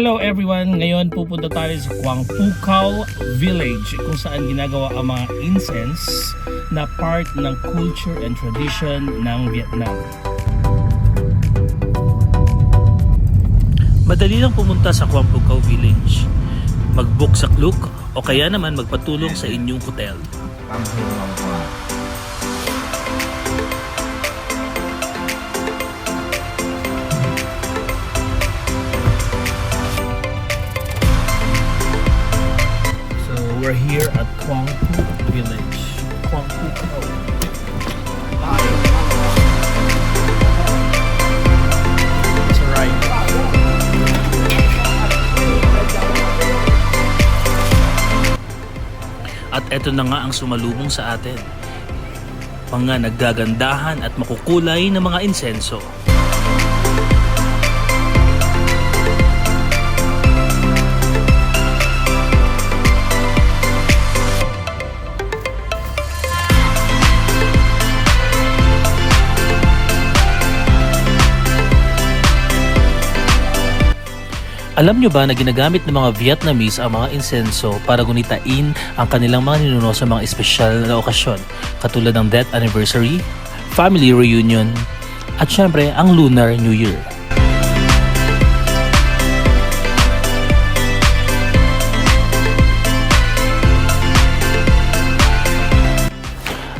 Hello everyone! Ngayon pupunta tayo sa Quang Phucau Village kung saan ginagawa ang mga incense na part ng culture and tradition ng Vietnam. Madali lang pumunta sa Quang Phucau Village. Mag-book sa Klook o kaya naman magpatulong sa inyong hotel. We're here at Quang Phu Village. Quang Phucau. It's alright. At eto na nga ang sumalubong sa atin. Mga naggagandahan at makukulay na mga insenso. Alam nyo ba na ginagamit ng mga Vietnamese ang mga insenso para gunitain ang kanilang mga ninuno sa mga espesyal na okasyon katulad ng death anniversary, family reunion, at syempre ang Lunar New Year.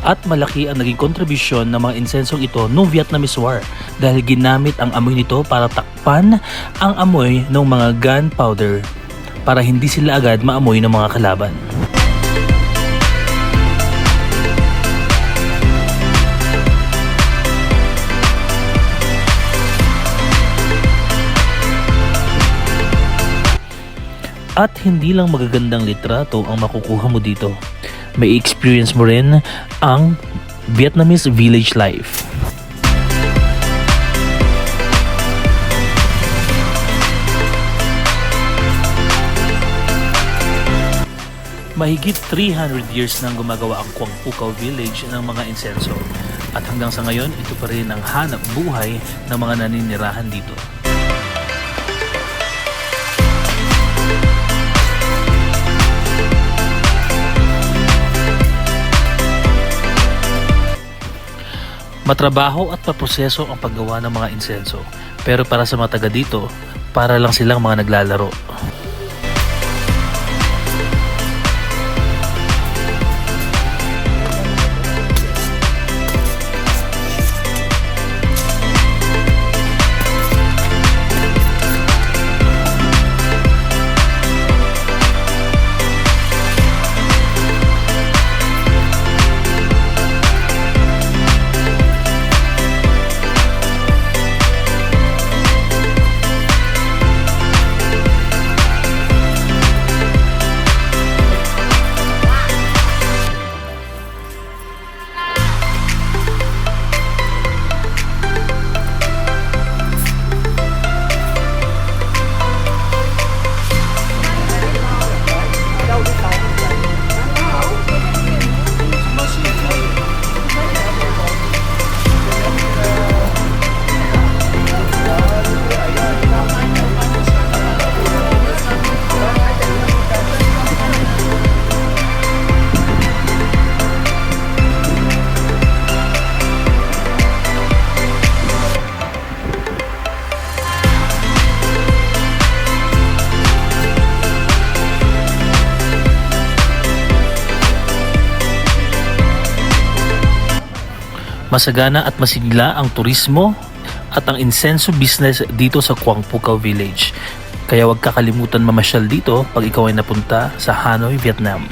At malaki ang naging kontribusyon ng mga insensong ito noong Vietnamese War dahil ginamit ang amoy nito para takpan ang amoy ng mga gunpowder para hindi sila agad maamoy ng mga kalaban. At hindi lang magagandang litrato ang makukuha mo dito. May experience mo rin ang Vietnamese village life. Mahigit 300 years nang gumagawa ang Quang Phucau Village ng mga insenso. At hanggang sa ngayon, ito pa rin ang hanap buhay ng mga naninirahan dito. Matrabaho at paproseso ang paggawa ng mga insenso, pero para sa mga taga dito, para lang silang mga naglalaro. Masagana at masigla ang turismo at ang insenso business dito sa Quang Phucau Village. Kaya huwag kakalimutan mamasyal dito pag ikaw ay napunta sa Hanoi, Vietnam.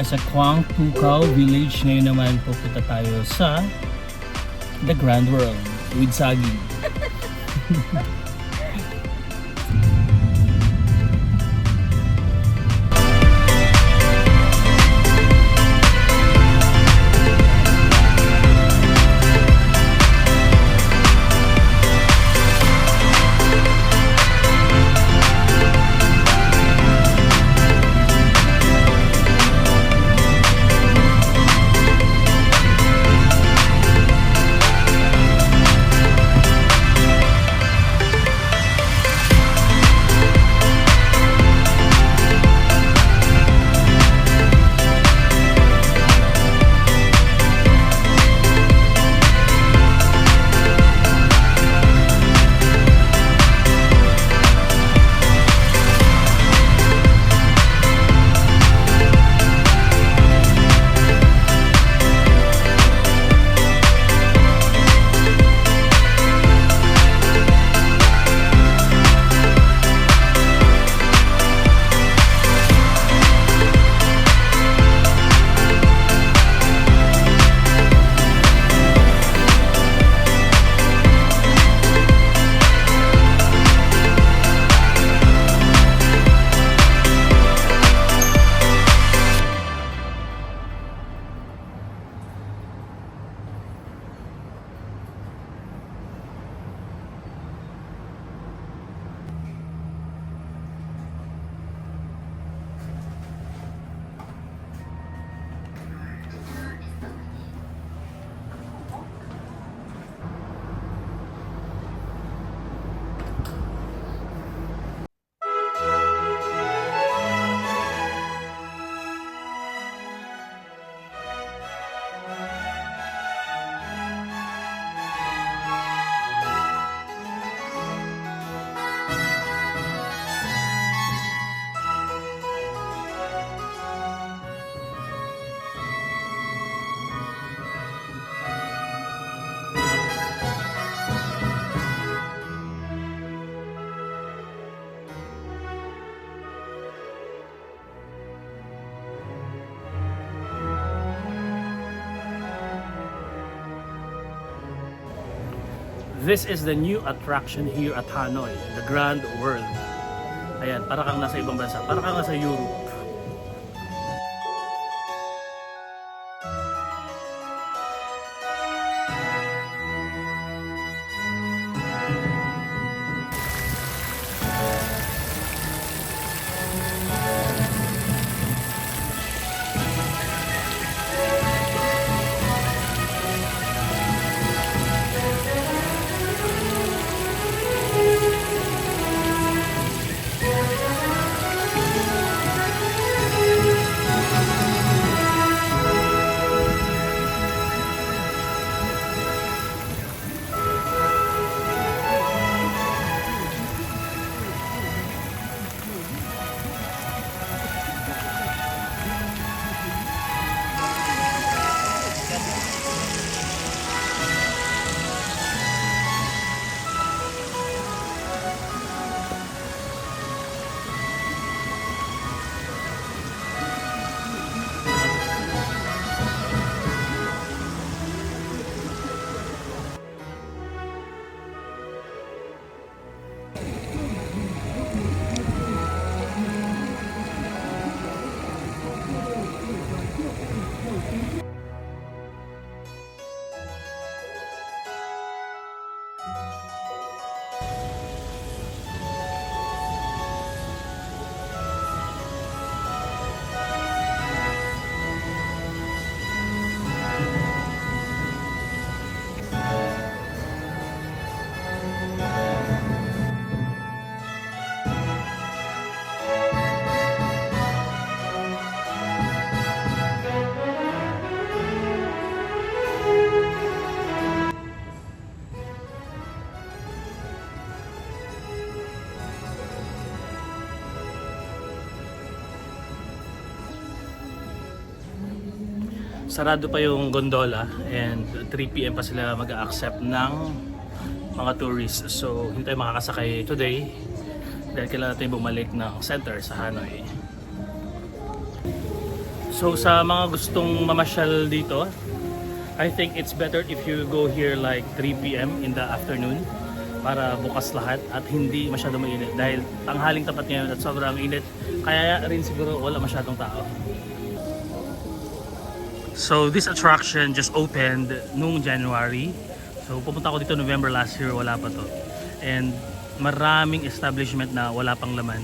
Sa Quang Phucau Village. Ngayon naman pupunta tayo sa The Grand World with saging. This is the new attraction here at Hanoi, the Grand World. Ayan, para kang nasa ibang bansa, para kang nasa Europe. Sarado pa yung gondola and 3 PM pa sila mag-a-accept ng mga tourists. So, hindi tayo makakasakay today dahil kailangan natin bumalik ng center sa Hanoi. So, sa mga gustong mamasyal dito, I think it's better if you go here like 3 PM in the afternoon para bukas lahat at hindi masyadong mainit dahil tanghaling tapat ngayon at sobrang init, kaya rin siguro wala masyadong tao. So this attraction just opened noong January. So pumunta ako dito November last year, wala pa to. And maraming establishment na wala pang laman.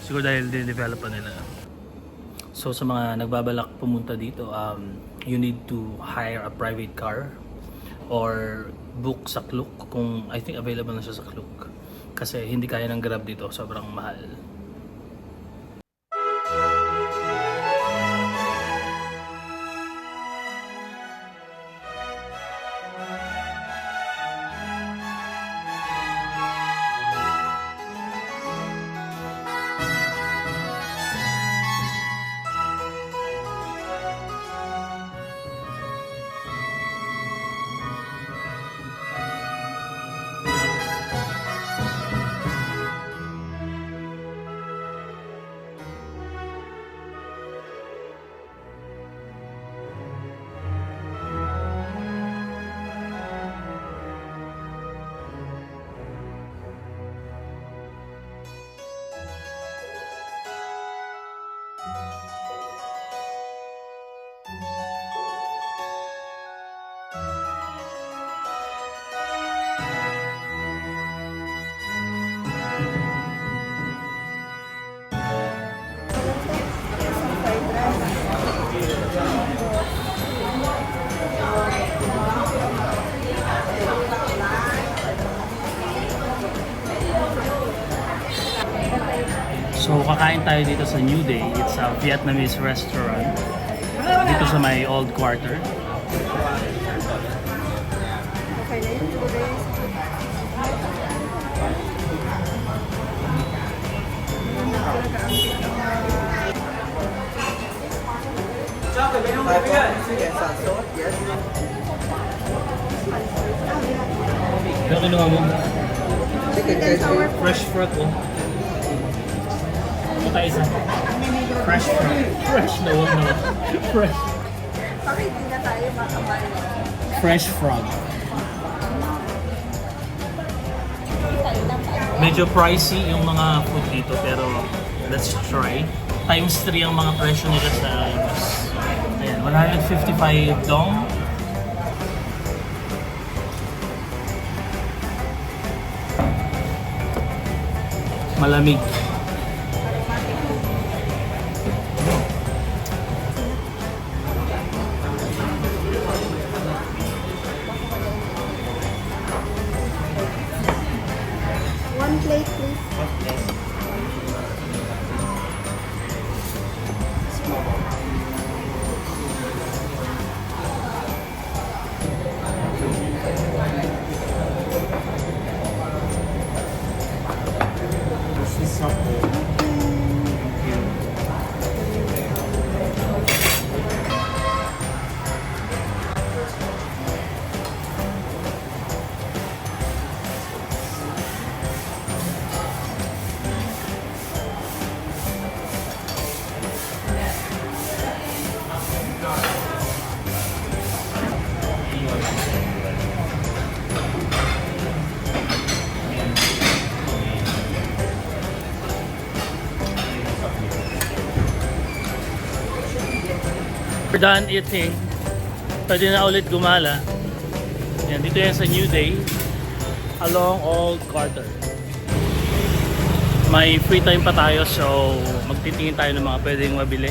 Siguro dahil din-develop pa nila. So sa mga nagbabalak pumunta dito, you need to hire a private car or book sa Klook kung I think available na siya sa Klook. Kasi hindi kaya ng Grab dito, sobrang mahal. So kakain tayo dito sa New Day. It's a Vietnamese restaurant dito sa my old quarter. Ano kinuha mo? Fresh fruit oh. Ito tayo isa. Fresh fruit. Fresh na wag na. Fresh. Bakit hindi na tayo makabayo? Fresh frog. Medyo pricey yung mga food dito pero let's try. Times 3 ang mga presyo nila sa US. Ayan, 155 dong. Malamig. One plate, please. We're done eating. Pwede na ulit gumala. Yan, dito yan sa New Day along Old Carter. May free time pa tayo so magtitingin tayo ng mga pwedeng mabili.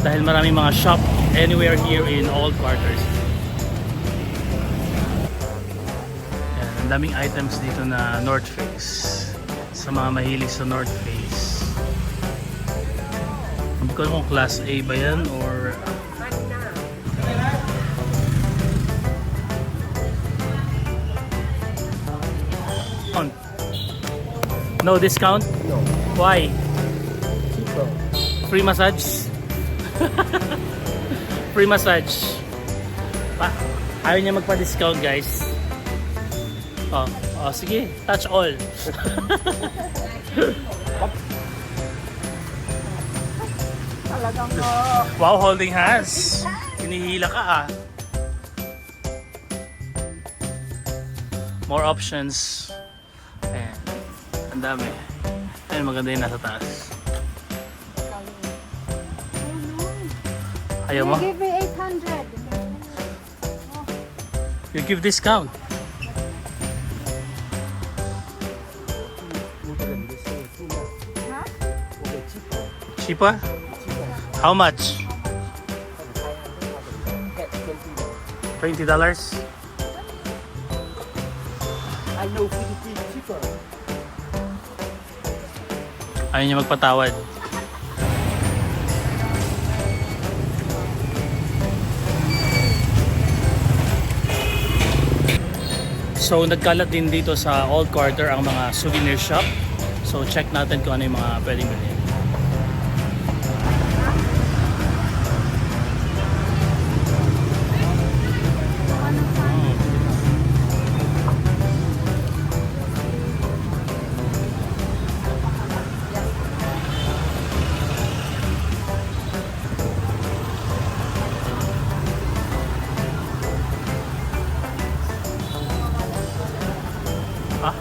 Dahil maraming mga shop anywhere here in Old Carter. Yan, ang daming items dito na North Face. Sa mga mahilig sa North Face. Hindi ko alam kung class A ba yan or no discount? No. Why? Cheaper. Free massage? Free massage. Ayaw niya magpa-discount guys. Oh, sige, touch all. Talagang Wow, holding hands. Hinihila ka ah. More options. Ayan. Ang dami. Ayan, maganda yung nasa taas. Ayaw mo? give me 800. You give discount. Huh? Cheaper? How much? $20? I know Philippines cheaper. Ayaw niya magpatawad. So nagkalat din dito sa Old Carter ang mga souvenir shop. So check natin kung ano yung mga pwedeng bilhin. Ah?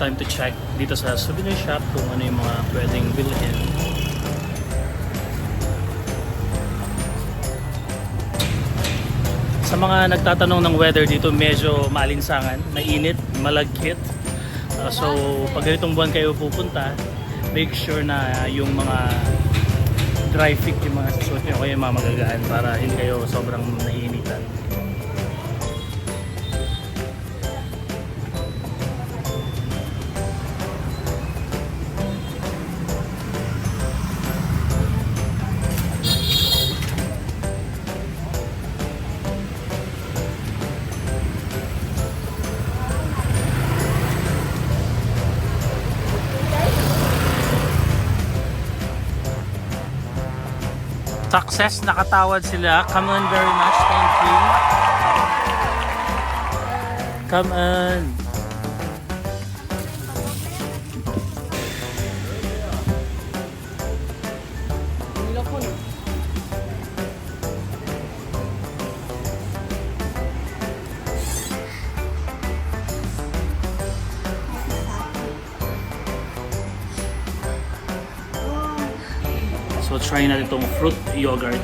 Time to check dito sa souvenir shop kung ano yung mga pwedeng bilhin. Sa mga nagtatanong ng weather dito, medyo maalinsangan, mainit, malagkit. So pag ganitong buwan kayo pupunta, make sure na yung mga dry fit yung mga susuot nyo o yung mga magagaan para hindi kayo sobrang naiinitan. Success, nakatawad sila. Come on, very much. Thank you. Come on. So try natin itong fruit yogurt.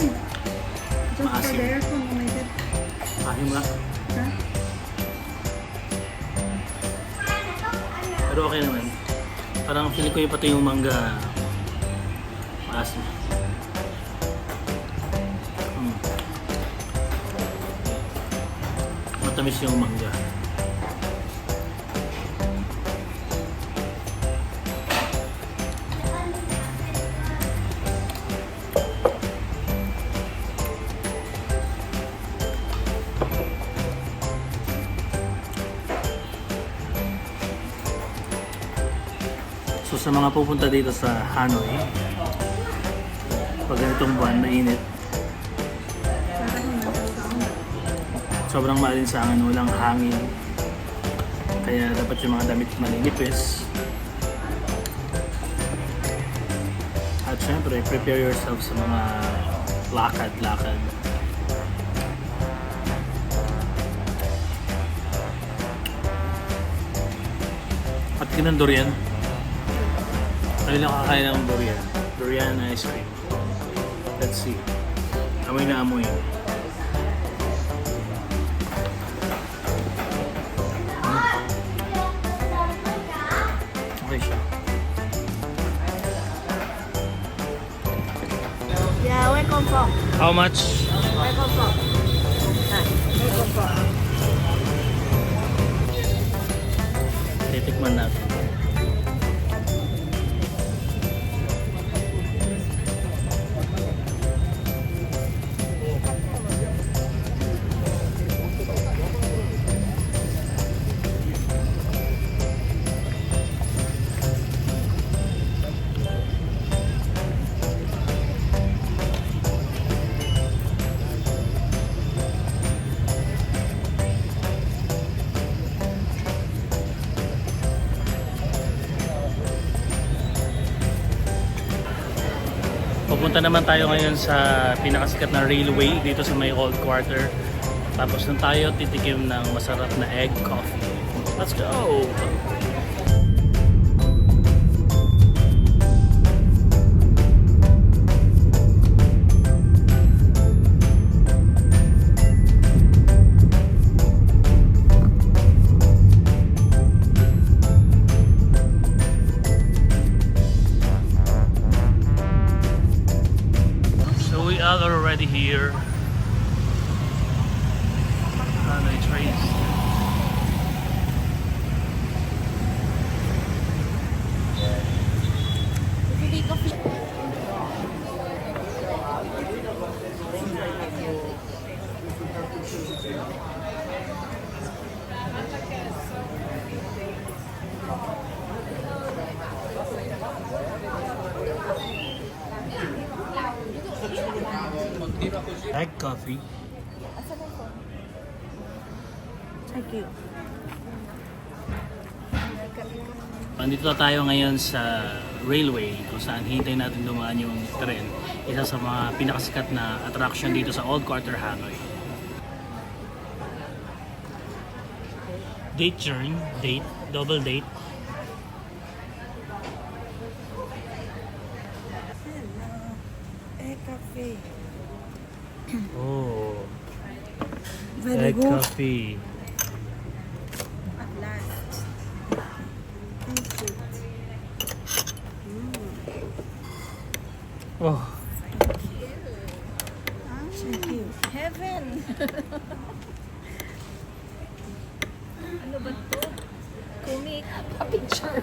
Just for Maasim. the aircon, oh my God. Ahim nga. Huh? Pero okay naman. Parang feeling ko yung pati yung mangga. Maasim. Matamis yung mangga. So sa mga pupunta dito sa Hanoi, pag ganitong buwan, mainit, sobrang maalinsangan, walang hangin. Kaya dapat yung mga damit maninipis. At syempre, prepare yourself sa mga lakad-lakad. At ng durian. Ano lang kakain ng durian? Durian ice cream. Let's see. Amoy na amoy. Okay siya. Yeah, welcome po. How much? Welcome po. Welcome po. Titikman natin. Pupunta naman tayo ngayon sa pinakasikat na railway dito sa may Old Quarter. Tapos nung tayo titikim ng masarap na egg coffee. Let's go! So we are already here. Hanoi trains. Egg coffee. Thank you. Nandito na tayo ngayon sa railway kung saan hintay natin dumaan yung tren. Isa sa mga pinakasikat na attraction dito sa Old Quarter, Hanoi. Date journey, date, double date. Egg coffee. Oh, Very egg good. coffee. At last. Thank you. Oh, Thank you. Heaven. Ano ba to? Kumik. Pa-picture.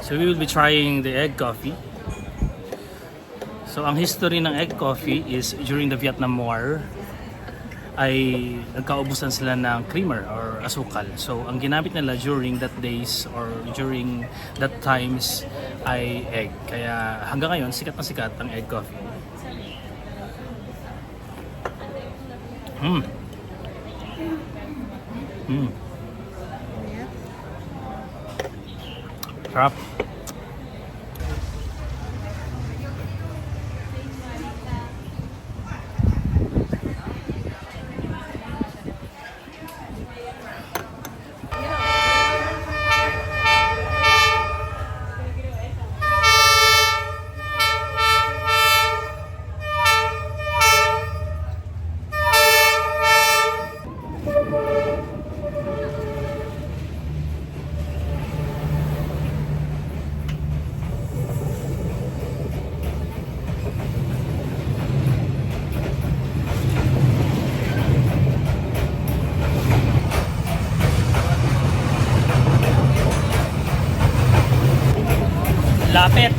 so we will be trying the egg coffee. So ang history ng egg coffee is during the Vietnam War. ay nagkaubusan sila ng creamer or asukal. So ang ginamit nila during that days or during that times ay egg. Kaya hanggang ngayon sikat na sikat ang egg coffee. Sarap. Lapit.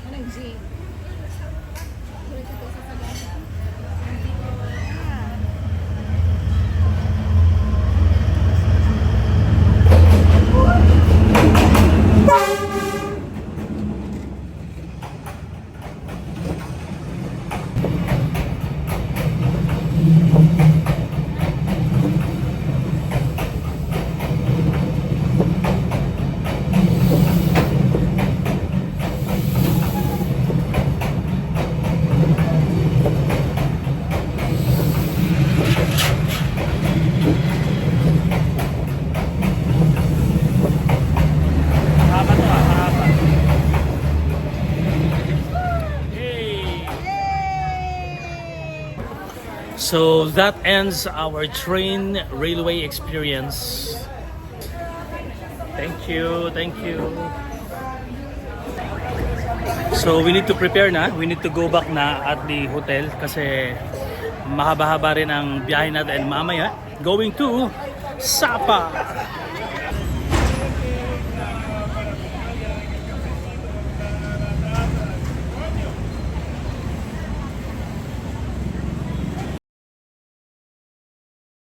Anong G? Mahaba to mahaba. Hey. So that ends our train railway experience. Thank you, thank you. So we need to prepare na. We need to go back na at the hotel kasi mahaba-haba rin ang biyahe natin mamaya. Going to Sapa.